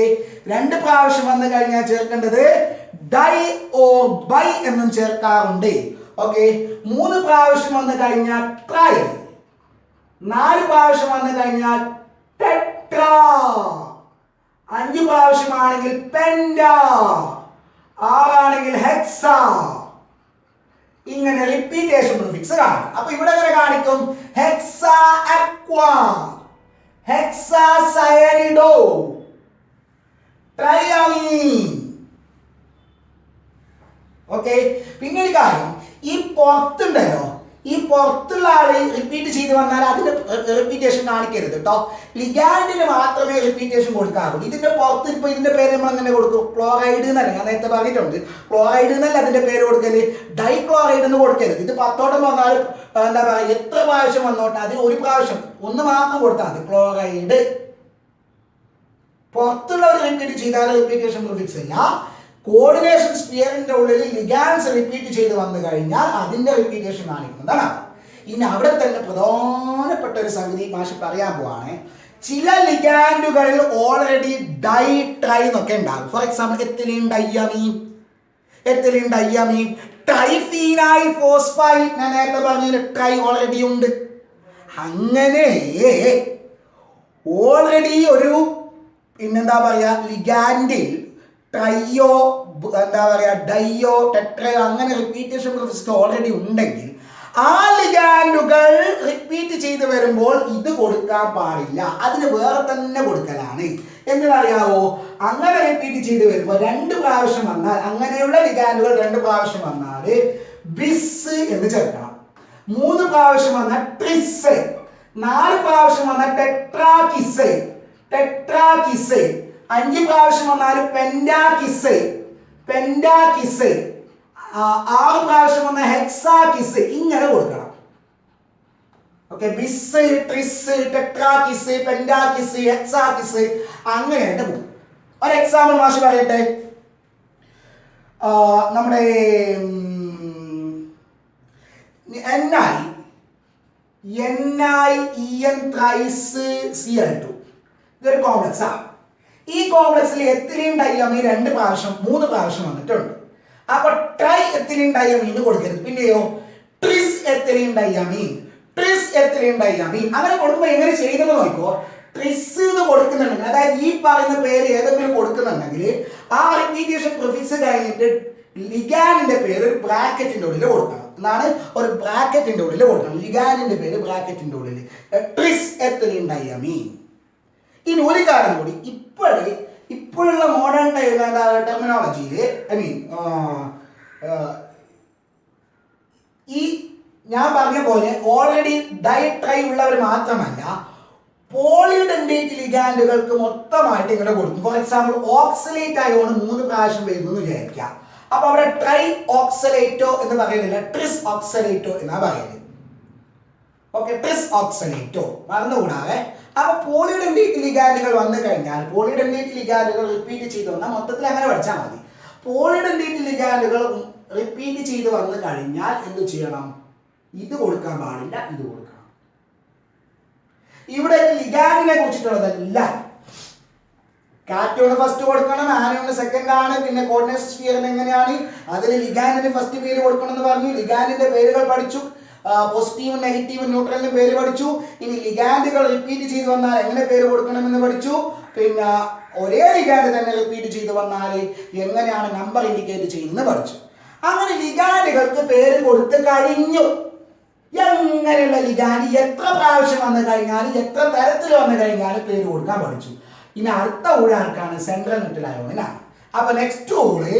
2 പ്രാവശ്യം വന്നു കഴിഞ്ഞാൽ ചേർക്കേണ്ടത് ഡൈ ഓർ ബൈ എന്നും ചേർക്കാറുണ്ട്. ഓക്കെ, 3 പ്രാവശ്യം വന്നു കഴിഞ്ഞാൽ ട്രൈ, 4 പ്രാവശ്യം വന്നു കഴിഞ്ഞാൽ ടെട്രാ, 5 പ്രാവശ്യമാണെങ്കിൽ പെൻഡാ, 6 ആണെങ്കിൽ ഹെക്സാ. ഇങ്ങനെ റിപ്പീറ്റേഷൻ പ്രിഫിക്സ് കാണും. അപ്പൊ ഇവിടെ എങ്ങനെ കാണിക്കും? ഹെക്സാ അക്വാ, ഹെക്സാ സയനിഡോ, ട്രൈയമീൻ. ഓക്കെ, പിന്നെ ഒരു കാര്യം, ഈ പുറത്തുണ്ടല്ലോ, ഈ പുറത്തുള്ള ആള് റിപ്പീറ്റ് ചെയ്ത് വന്നാൽ അതിന് റിപ്പീറ്റേഷൻ കാണിക്കരുത് കേട്ടോ. ലിഗാൻഡിന് മാത്രമേ റിപ്പീറ്റേഷൻ കൊടുക്കാറുള്ളൂ. ഇതിന്റെ പുറത്ത് ഇപ്പൊ ഇതിന്റെ പേര് നമ്മൾ അങ്ങനെ കൊടുക്കും, ക്ലോറൈഡ് എന്നല്ല. ഞാൻ നേരത്തെ പറഞ്ഞിട്ടുണ്ട്, ക്ലോറൈഡ് എന്നല്ല അതിന്റെ പേര് കൊടുക്കല്, ഡൈക്ലോറൈഡ് എന്ന് കൊടുക്കരുത്. ഇത് 10 വന്നാൽ എന്താ പറയുക, എത്ര പ്രാവശ്യം വന്നോട്ടെ അതിന് 1 പ്രാവശ്യം 1 മാത്രം കൊടുത്താൽ മതി, ക്ലോറൈഡ്. പുറത്തുള്ളവർ റിപ്പീറ്റ് ചെയ്താൽ റിപ്പീറ്റേഷൻ പ്രിഫിക്സ് ഇല്ല. കോർഡിനേഷൻ സ്ഫിയറിന്റെ ഉള്ളിൽ ലിഗാൻസ് റിപ്പീറ്റ് ചെയ്ത് വന്നു കഴിഞ്ഞാൽ അതിന്റെ റിപ്പീറ്റേഷൻ കാണിക്കുന്നതാണ്. ഇനി അവിടെ തന്നെ പ്രധാനപ്പെട്ട ഒരു സംഗതി മാഷ് പറയാൻ പോവാണ്. ചില ലിഗാൻഡുകളിൽ ഓൾറെഡി ഡൈ ട്രൈ എന്നൊക്കെ ഉണ്ടാകും. For example ethylene diamine, triphenyl phosphide. ഞാൻ നേരത്തെ പറഞ്ഞ ട്രൈ ഓൾറെഡി ഉണ്ട്. അങ്ങനെ ഓൾറെഡി ഒരു പിന്നെന്താ പറയാ ലിഗാൻഡിൽ ട്രൈയോ എന്താ പറയാ ഡൈയോ ടെട്രയോ അങ്ങനെ റിപ്പീറ്റേഷൻ പ്രിഫിക്സ് ഓൾറെഡി ഉണ്ടെങ്കിൽ ആ ലിഗാൻഡുകൾ റിപ്പീറ്റ് ചെയ്ത് വരുമ്പോൾ ഇത് കൊടുക്കാൻ പാടില്ല, അതിന് വേറെ തന്നെ കൊടുക്കലാണ്. എന്നറിയാവോ? അങ്ങനെ റിപ്പീറ്റ് ചെയ്ത് വരുമ്പോൾ 2 പ്രാവശ്യം വന്നാൽ, അങ്ങനെയുള്ള ലിഗാൻഡുകൾ 2 പ്രാവശ്യം വന്നാൽ ബിസ് എന്ന് ചേർക്കണം. 3 പ്രാവശ്യം വന്നാൽ ട്രിസ്, 4 പ്രാവശ്യം വന്നാൽ ടെട്രാകിസ്, 5 പ്രാവശ്യം വന്നാൽ പെൻഡാകിസ്, 6 പ്രാവശ്യം വന്ന ഹെക്സാകിസ്. ഇങ്ങനെ കൊടുക്കണം. ഓക്കെ, ബിസ്, ട്രിസ്, ടെട്രാകിസ്, പെൻഡാകിസ്, ഹെക്സാകിസ് അങ്ങനെയായിട്ട് പോകും. ഒരു എക്സാമ്പിൾ മാഷ് പറയട്ടെ. നമ്മുടെ NiEn thrice Cl2 ഇതൊരു കോംപ്ലക്സ് ആണ്. ഈ കോംപ്ലക്സിൽ എത്തിലീൻ ഡൈയമീൻ 2 പ്രാവശ്യം 3 പ്രാവശ്യം വന്നിട്ടുണ്ട്. അപ്പൊ ട്രൈ എത്തിലീൻ ഡൈയമീൻ കൊടുക്കരുത്. പിന്നെയോ ട്രിസ് എത്തിലീൻ ഡൈയമീൻ അങ്ങനെ കൊടുക്കുമ്പോൾ എങ്ങനെ ചെയ്തെന്ന് നോക്കോ. ട്രിസ് എന്ന് കൊടുക്കുന്നുണ്ടെങ്കിൽ, അതായത് ഈ പറയുന്ന പേര് ഏതെങ്കിലും കൊടുക്കുന്നുണ്ടെങ്കിൽ ആ റിപ്പീറ്റേഷൻ പ്രിഫിക്സ് കഴിഞ്ഞിട്ട് ലിഗാനിന്റെ പേര് ഒരു ബ്രാക്കറ്റിന്റെ ഉള്ളിൽ കൊടുക്കണം. എന്നാണ് ഒരു ബ്രാക്കറ്റിന്റെ ഉള്ളിൽ കൊടുക്കണം. ലിഗാനിന്റെ പേര് ബ്രാക്കറ്റിന്റെ ഉള്ളിൽ ട്രിസ് എത്തലിൻ ഡയമീൻ. ഇനി ഒരു കാര്യം കൂടി, ഇപ്പോഴുള്ള മോഡേൺ ടെർമിനോളജിയിൽ ഈ ഞാൻ പറഞ്ഞ പോലെ ഓൾറെഡി ഡൈട്രൈ ഉള്ളവർ മാത്രമല്ല പോളിഡെൻഡേറ്റ് ലിഗാൻഡുകൾക്ക് മൊത്തമായിട്ട് ഇങ്ങനെ കൊടുക്കും. ഫോർ എക്സാമ്പിൾ ഓക്സലേറ്റ് അയോൺ 3 പ്രാവശ്യം വരുന്നു എന്ന് വിചാരിക്കാം. അപ്പൊ അവിടെ ട്രൈ ഓക്സലേറ്റോ എന്ന് പറയുന്നില്ല, ട്രിസ് ഓക്സലേറ്റോ എന്നാ പറയുന്നത്. ഓക്കെ, ട്രിസ് ഓക്സലേറ്റോ മറന്നുകൂടാതെ. അപ്പൊ പോളിഡെൻഡേറ്റ് ലിഗാൻഡുകൾ വന്നു കഴിഞ്ഞാൽ പോളിഡെൻഡേറ്റ് ലിഗാൻഡുകൾ റിപ്പീറ്റ് ചെയ്ത് വന്നാൽ മൊത്തത്തിൽ അങ്ങനെ പഠിച്ചാൽ മതി. പോളിഡെൻഡേറ്റ് ലിഗാൻഡുകൾ റിപ്പീറ്റ് ചെയ്ത് വന്നു കഴിഞ്ഞാൽ എന്ത് ചെയ്യണം? ഇത് കൊടുക്കാൻ പാടില്ല, ഇത് കൊടുക്കണം. ഇവിടെ ലിഗാൻഡിനെ കുറിച്ചിട്ടുള്ളതല്ല. കാറ്റോണ് ഫസ്റ്റ് കൊടുക്കണം, ആനോണ് സെക്കൻഡ് ആണ്. പിന്നെ കോർഡിനേഷൻ സ്ഫിയറിന് എങ്ങനെയാണ്, അതിന് ലിഗാൻഡിന് ഫസ്റ്റ് പേര് കൊടുക്കണം എന്ന് പറഞ്ഞു. ലിഗാൻഡിന്റെ പേരുകൾ പഠിച്ചു, പോസിറ്റീവും നെഗറ്റീവും ന്യൂട്രലിനും പേര് പഠിച്ചു. ഇനി ലിഗാൻഡുകൾ റിപ്പീറ്റ് ചെയ്ത് വന്നാൽ എങ്ങനെ പേര് കൊടുക്കണമെന്ന് പഠിച്ചു. പിന്നെ ഒരേ ലിഗാൻഡ് തന്നെ റിപ്പീറ്റ് ചെയ്ത് വന്നാൽ എങ്ങനെയാണ് നമ്പർ ഇൻഡിക്കേറ്റ് ചെയ്യുന്നത് പഠിച്ചു. അങ്ങനെ ലിഗാൻഡുകൾക്ക് പേര് കൊടുത്ത് കഴിഞ്ഞു. എങ്ങനെയുള്ള ലിഗാൻഡ് എത്ര പ്രാവശ്യം വന്നു കഴിഞ്ഞാൽ എത്ര തരത്തിൽ വന്നു കഴിഞ്ഞാൽ പേര് കൊടുക്കാൻ പഠിച്ചു. ഇനി അടുത്ത ഊഴാർക്കാണ് സെൻട്രൽ മെറ്റൽ അയോണിനാണ്. അപ്പൊ നെക്സ്റ്റ് ഊള്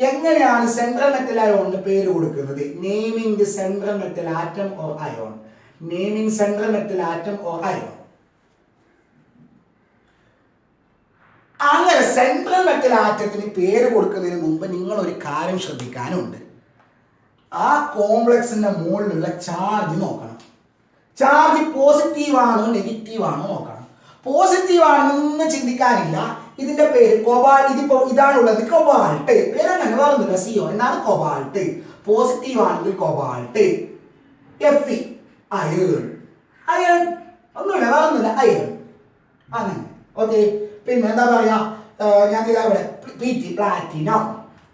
എങ്ങനെയാണ് സെൻട്രൽ മെറ്റൽ അയോണിന് പേര് കൊടുക്കുന്നത്? Naming central metal atom or ion. Naming central metal atom or ion. അങ്ങനെ സെൻട്രൽ മെറ്റൽ ആറ്റത്തിന് പേര് കൊടുക്കുന്നതിന് മുമ്പ് നിങ്ങൾ ഒരു കാര്യം ശ്രദ്ധിക്കാനുണ്ട്. ആ കോംപ്ലക്സിന്റെ മുകളിലുള്ള ചാർജ് നോക്കണം. ചാർജ് പോസിറ്റീവ് ആണോ നെഗറ്റീവ് ആണോ നോക്കണം. പോസിറ്റീവ് ആണെന്നൊന്നും ചിന്തിക്കാനില്ല. ഇതിന്റെ പേര് കൊബാൾട്ട്. ഇതിപ്പോ ഇതാണുള്ളത് കൊബാൾട്ട്. പേരങ്ങനെ പറഞ്ഞില്ല, സിയോ എന്നാണ് കൊബാൾട്ട്. പോസിറ്റീവ് ആണെങ്കിൽ കൊബാൾട്ട്. Fe iron. അയൺ ഒന്നുമില്ല, പറഞ്ഞില്ല, അയൺ അങ്ങനെ. ഓക്കെ, പിന്നെ എന്താ പറയാ, ഞാൻ ഇവിടെ പ്ലാറ്റിനം.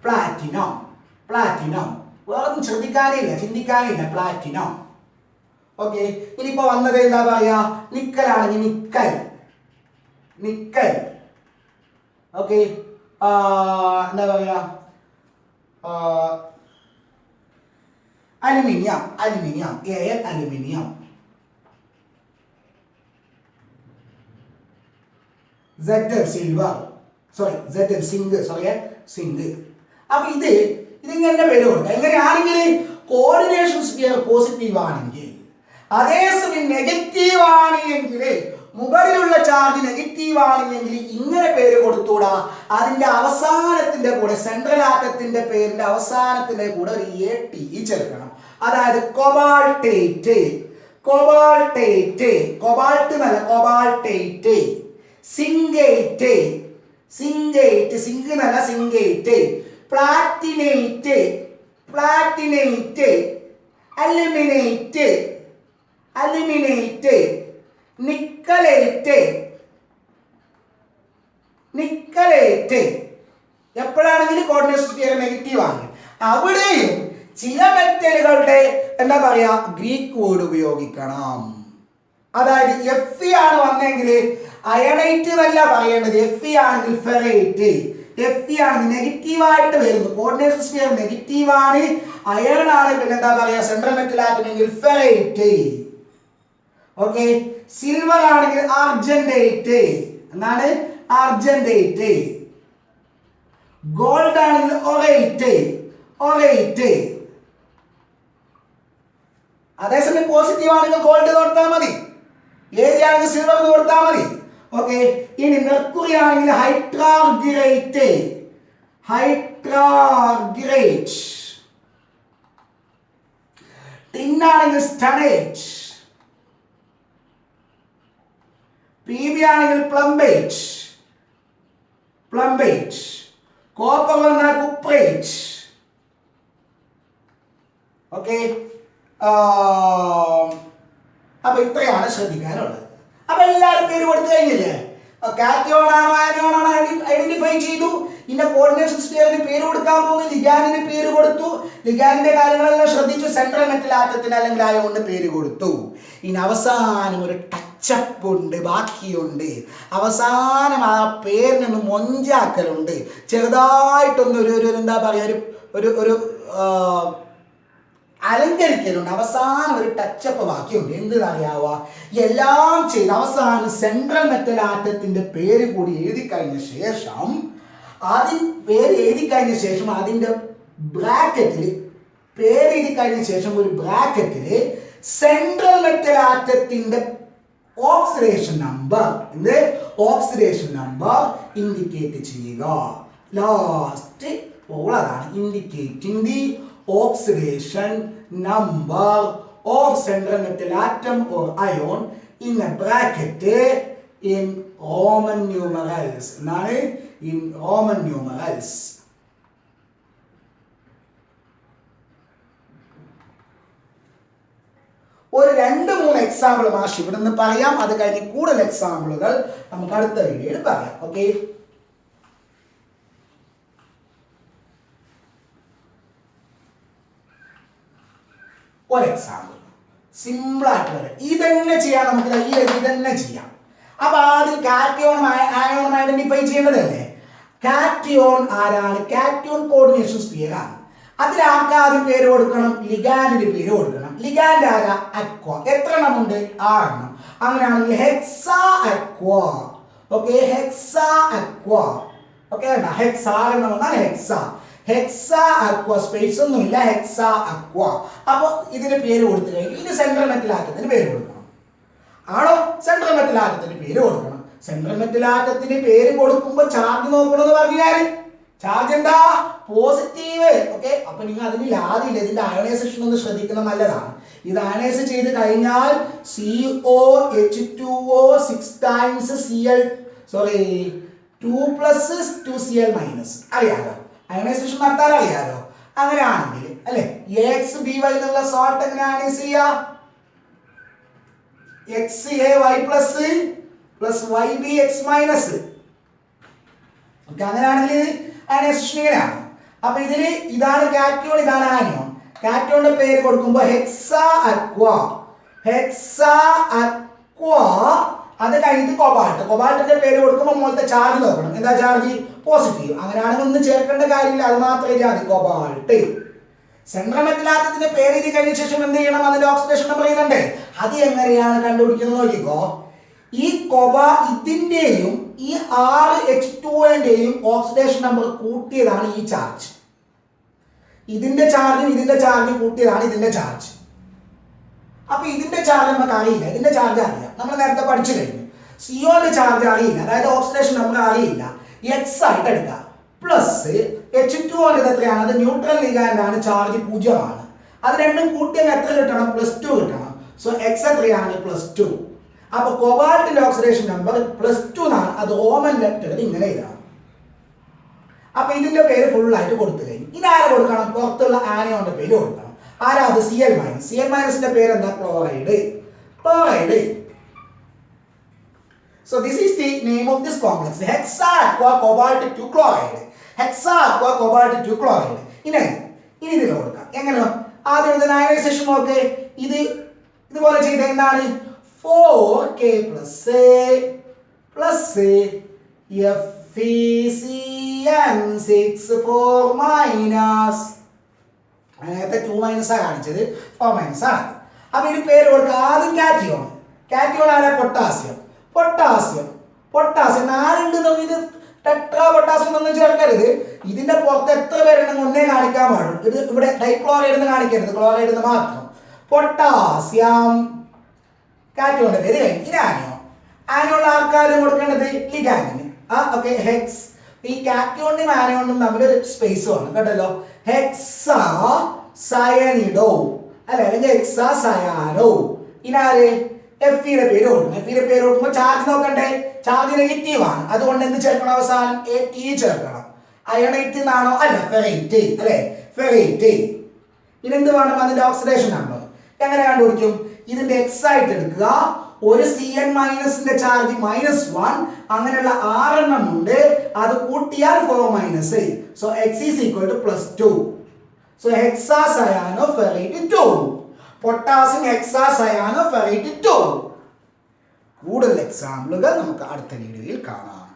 പ്ലാറ്റിനം പ്ലാറ്റിനം വേറൊന്നും ശ്രദ്ധിക്കാനില്ല, ചിന്തിക്കാനില്ല, പ്ലാറ്റിനം. ഓക്കെ, ഇനിയിപ്പോ വന്നത് എന്താ പറയാ, നിക്കലാണെങ്കിൽ നിക്കൽ. നിക്കൽ. ഓക്കെ, എന്താ പറയാ, aluminium. Aluminium, air aluminium. Zn silver, sorry Zn zinc, sorry zinc. അപ്പൊ ഇതിങ്ങനെ പേര് കൊടുക്കുക. എങ്ങനെയാണെങ്കിൽ കോർഡിനേഷൻ സ്ഫിയർ പോസിറ്റീവ് ആണെങ്കിൽ, അതേസമയം നെഗറ്റീവ് ആണെങ്കിൽ, മുകളിലുള്ള ചാർജ് നെഗറ്റീവ് ആണെങ്കിൽ ഇങ്ങനെ പേര് കൊടുത്തൂടാ. അതിന്റെ അവസാനത്തിന്റെ കൂടെ, സെൻട്രൽ ആറ്റത്തിന്റെ പേരിന്റെ അവസാനത്തിന്റെ കൂടെ ഒരു AT ചേർക്കണം. അതായത് കൊബാൾട്ടേറ്റ്. കൊബാൾട്ടേറ്റ്, കൊബാൾട്ട് എന്നല്ല, കൊബാൾട്ടേറ്റ്. സിങ്കേറ്റ്. സിങ്കേറ്റ്, സിങ്ക് എന്നല്ല, zincate. Platinate. Platinate. Aluminate. Aluminate. Nickelate. Nickelate. എപ്പോഴാണെങ്കിലും കോർഡിനേഷൻ സ്ഫിയർ നെഗറ്റീവ് ആണ്. അവിടെയും ചില മെറ്റലുകളുടെ എന്താ പറയാ ഗ്രീക്ക് വേർഡ് ഉപയോഗിക്കണം. അതായത് Fe ആണ് വന്നെങ്കിൽ അയണൈറ്റ് എന്നല്ല പറയേണ്ടത്. Fe ആണെങ്കിൽ ഫെറൈറ്റ്. Fe ആണെങ്കിൽ നെഗറ്റീവ് ആയിട്ട് വരുന്നു. കോർഡിനേഷൻ സ്ഫിയർ നെഗറ്റീവ് ആണ്, അയൺ ആണ്. പിന്നെ എന്താ പറയാ സെൻട്രൽ മെറ്റൽ ആറ്റമെങ്കിൽ ഫെറൈറ്റ്. ഓക്കെ, സിൽവർ ആണെങ്കിൽ ആർജന്റേറ്റ്. എന്താണ്? ആർജന്റേറ്റ്. ഗോൾഡ് ആണെങ്കിൽ ഒറേറ്റ്. ഒറേറ്റ്. അതേസമയം പോസിറ്റീവ് ആണെങ്കിൽ ഗോൾഡ് കൊടുത്താൽ മതി, ഏരിയാണെങ്കിൽ സിൽവർ കൊടുത്താൽ മതി. ഓക്കെ, ഇനി മെർക്കുറി ആണെങ്കിൽ ഹൈഡ്രാർഗിറേറ്റ്. ഹൈഡ്രാർഗിറേറ്റ്. ടിന്നാണെങ്കിൽ സ്റ്റണേറ്റ്. PB ആണെങ്കിൽ പ്ലംബേറ്റ്. പ്ലംബേറ്റ്. കോപ്പർ വന്നാൽ കുപ്രേറ്റ്. ഓക്കെ, അപ്പൊ ഇത്രയാണ് ശ്രദ്ധിക്കാനുള്ളത്. അപ്പൊ എല്ലാവരും പേര് കൊടുത്തു കഴിഞ്ഞില്ലേ? കാറ്റയോൺ ആണോ ആനയോൺ ആണോ ഐഡന്റിഫൈ ചെയ്തു. ഇന്ന കോർഡിനേഷൻ സ്ഫിയറിന് പേര് കൊടുക്കാൻ പോകുന്നു, ലിഗാൻഡിന് പേര് കൊടുത്തു, ലിഗാൻഡിന്റെ കാര്യങ്ങളെല്ലാം ശ്രദ്ധിച്ചു, സെൻട്രൽ മെറ്റൽ ആറ്റത്തിന് അല്ലെങ്കിൽ അയോണിന് പേര് കൊടുത്തു. ഇനി അവസാനം ഒരു ടച്ച് ടച്ചപ്പുണ്ട്, ബാക്കിയുണ്ട്. അവസാനം ആ പേരിനൊന്ന് മൊഞ്ചാക്കലുണ്ട്, ചെറുതായിട്ടൊന്ന് ഒരു എന്താ പറയുക, ഒരു അലങ്കരിക്കലുണ്ട്. അവസാനം ഒരു ടച്ചപ്പ് ബാക്കിയുണ്ട്. എന്തെന്നറിയാവുക, എല്ലാം ചെയ്ത് അവസാനം സെൻട്രൽ മെറ്റൽ ആറ്റത്തിന്റെ പേര് കൂടി എഴുതി കഴിഞ്ഞ ശേഷം അതിന്റെ ബ്രാക്കറ്റിൽ പേര് എഴുതി കഴിഞ്ഞ ശേഷം ഒരു ബ്രാക്കറ്റിൽ സെൻട്രൽ മെറ്റൽ ആറ്റത്തിന്റെ ഓക്സിഡേഷൻ നമ്പർ ഇൻഡിക്കേറ്റ് ചെയ്യുക. ലാസ്റ്റ് അതാണ് indicating the oxidation number of central metal atom or ion in a bracket in Roman numerals. എന്താണ്? In Roman numerals. ഒരു 2-3 എക്സാമ്പിൾ മാഷ് ഇവിടെ നിന്ന് പറയാം. അത് കഴിഞ്ഞ് കൂടുതൽ എക്സാമ്പിളുകൾ നമുക്ക് അടുത്ത വീഡിയോയിൽ പറയാം. ഓക്കെ, ഒരു എക്സാമ്പിൾ സിമ്പിൾ ആയിട്ടുള്ളത് ഇതന്നെ ചെയ്യാം. നമുക്ക് ഇതന്നെ ചെയ്യാം. അപ്പൊ ആദ്യം കാറ്റയോണും ആയോണും ഐഡന്റിഫൈ ചെയ്യേണ്ടതല്ലേ. കാറ്റയോൺ ആരാണ്? കാറ്റയോൺ കോർഡിനേഷൻ സ്ഫിയർ ആണ്. അതിലാർക്കാദ്യം പേര് കൊടുക്കണം? ലിഗാൻഡിന് പേര് കൊടുക്കണം. ലിഗാൻഡ് ആരാ? അക്വ. എത്ര എണ്ണം ഉണ്ട്? 6 എണ്ണം. അങ്ങനെയാണെങ്കിൽ hexa aqua. Okay, hexa aqua. Okay, hexa എണ്ണം വന്നാൽ ഹെക്സാ അക്വ, സ്പേസ് ഒന്നുമില്ല, ഹെക്സാ അക്വ. അപ്പൊ ഇതിന് പേര് കൊടുത്തു കഴിഞ്ഞു. ഇത് സെൻട്രൽ മെറ്റൽ ആറ്റത്തിന് പേര് കൊടുക്കണം. ആണോ? സെൻട്രൽ മെറ്റൽ ആറ്റത്തിന് പേര് കൊടുക്കണം. സെൻട്രൽ മെറ്റൽ ആറ്റത്തിന് പേര് കൊടുക്കുമ്പോൾ ചാർജ് നോക്കണമെന്ന് പറഞ്ഞാൽ ചാർജ് എന്താ? പോസിറ്റീവ്. ഓക്കെ, അപ്പൊ നിങ്ങൾ അതിന് ലാതില്ല. ഇതിന്റെ അയണൈസേഷൻ ഒന്ന് ശ്രദ്ധിക്കുന്നത് നല്ലതാണ്. ഇത് അയണൈസ് ചെയ്ത് കഴിഞ്ഞാൽ COH2O 6 times Cl 2 plus 2Cl minus. അറിയാലോ, അയണൈസേഷൻ നടത്താൻ അറിയാലോ. അങ്ങനെയാണെങ്കിൽ അല്ലെ AXBY എന്നുള്ള സോൾട്ട് എങ്ങനെ അയണൈസ് ചെയ്യാ? XAY plus YBX minus. Okay, അങ്ങനെയാണെങ്കിൽ അയണൈസേഷൻ ഇങ്ങനെയാണ്. അപ്പൊ ഇതില് ഇതാണ് കാറ്റയോൺ, ഇതാണ് ആനിയോൺ. കാറ്റയോണിന്റെ പേര് കൊടുക്കുമ്പോൾ ഹെക്സാ അക്വ. അത് കഴിഞ്ഞിട്ട് കൊബാൾട്ടിന്റെ പേര് കൊടുക്കുമ്പോൾ മുകളിലത്തെ ചാർജ് നോക്കണം. എന്താ ചാർജ്? പോസിറ്റീവ്. അങ്ങനെയാണെങ്കിൽ ഒന്നും ചേർക്കേണ്ട കാര്യമില്ല, അത് മാത്രമേ മതി. കൊബാൾട്ട്. സെൻട്രൽ മെറ്റൽ ആറ്റത്തിന്റെ പേര് എഴുതി കഴിഞ്ഞ ശേഷം എന്ത് ചെയ്യണം? അതിന്റെ ഓക്സിഡേഷൻ നമ്പർ എഴുതണ്ടേ? അത് എങ്ങനെയാണ് കണ്ടുപിടിക്കുന്നത് നോക്കിക്കോ. ഈ ഇതിന്റെയും ഈ 6H2O-ന്റെയും ഓക്സിഡേഷൻ നമ്പർ കൂട്ടിയതാണ് ഈ ചാർജ്. ഇതിന്റെ ചാർജും കൂട്ടിയതാണ് ഇതിന്റെ ചാർജ്. അപ്പൊ ഇതിന്റെ ചാർജ് നമുക്ക് അറിയില്ല, ഇതിന്റെ ചാർജ് അറിയാം. നമ്മൾ നേരത്തെ പഠിച്ചു കഴിഞ്ഞു. സിഒന്റെ ചാർജ് അറിയില്ല, അതായത് ഓക്സിഡേഷൻ നമ്പർ അറിയില്ല. എക്സ് ആയിട്ട് എടുക്കാം. പ്ലസ് H2O എത്രയാണ്? അത് ന്യൂട്രൽ ലിഗാൻഡ് ആണ്, ചാർജ് 0 ആണ്. അത് രണ്ടും കൂട്ടിയാൽ എത്ര കിട്ടണം? +2 കിട്ടണം. സോ എക്സ് എത്രയാണ്? +2. അപ്പൊ കൊബാൾട്ടിന്റെ ഓക്സിഡേഷൻ നമ്പർ +2 ആണ്. അത് റോമൻ ലെറ്ററിൽ ഇങ്ങനെ എഴുതാം. അപ്പൊ ഇതിന്റെ പേര് ഫുൾ ആയിട്ട് കൊടുത്തു കഴിഞ്ഞു. ഇനി ആരെ കൊടുക്കണം? പുറത്തുള്ള ആനിയോന്റെ പേര് കൊടുക്കണം. ആരാ? അത് Cl-. Cl-ന്റെ പേര് എന്താ? Chloride. So this is the name of this complex, hexa aqua cobalt 2 chloride. Hexa aqua cobalt 2 chloride. ഇനി ഇതിൽ കൊടുക്കാം. എങ്ങനെ? ആദ്യം ഇതിന്റെ അയണൈസേഷൻ നോക്ക്. ഇതുപോലെ ചെയ്ത എന്താണ്? 4K plus FeCN64 minus. നേരത്തെ 2 മൈനസ് ആണ് കാണിച്ചത്, 4 മൈനസ് ആണ്. അപ്പൊ ഇതിന് പേര് കൊടുക്കുക. ആദ്യം കാറ്റിയോൺ ആരാ? പൊട്ടാസ്യം 4 ഉണ്ട്. ഇത് ടെട്രാ പൊട്ടാസ്യം ഒന്നും ചേർക്കരുത്. ഇതിന്റെ പുറത്ത് എത്ര പേരുണ്ടെന്ന് ഒന്നേ കാണിക്കാൻ പാടുള്ളൂ. ഇത് ഇവിടെ ഡൈക്ലോറൈഡ് എന്ന് കാണിക്കരുത്, ക്ലോറൈഡ് എന്ന് മാത്രം. പൊട്ടാസ്യം കാറ്റിയോണിന്റെ പേര് കഴിഞ്ഞു. ഇനി ആനിയോൺ ആർക്കാരും കൊടുക്കേണ്ടത്? ലിഗാൻഡിന്. Okay, hex. ഈ കാറ്റിയോണിനും ആനിയോണിനും തമ്മിലൊരു സ്പേസ് വേണം കേട്ടല്ലോ. ഹെക്സാ സയനിഡോ അല്ലെങ്കിൽ ഹെക്സാ സയാനോ. ഇനാര്? എഫിയുടെ പേര് കൊടുക്കുമ്പോൾ ചാർജ് നോക്കണ്ടേ? ചാർജ് നെഗറ്റീവ് ആണ്. അതുകൊണ്ട് എന്ത് ചേർക്കണം? അവസാനം AT ചേർക്കണം. അയണൈറ്റ് എന്നാണോ? അല്ല, ഫെറൈറ്റ്. അല്ലെ, ഫെറൈറ്റ്. ഇതെന്ത് വേണം? അതിന്റെ ഓക്സിഡേഷൻ നമ്പർ. എങ്ങനെ കണ്ടുപിടിക്കും? ഇതിന്റെ എക്സ് ആയിട്ട് എടുക്കുക. ഒരു Cn- ചാർജ് -1. അങ്ങനെയുള്ള 6 എണ്ണം ഉണ്ട്. അത് കൂട്ടിയാൽ 4 - so x is equal to +2. So hexacyanoferrite 2. Potassium hexacyanoferrite 2. കൂടുതൽ എക്സാമ്പിളുകൾ നമുക്ക് അടുത്ത വീഡിയോയിൽ കാണാം.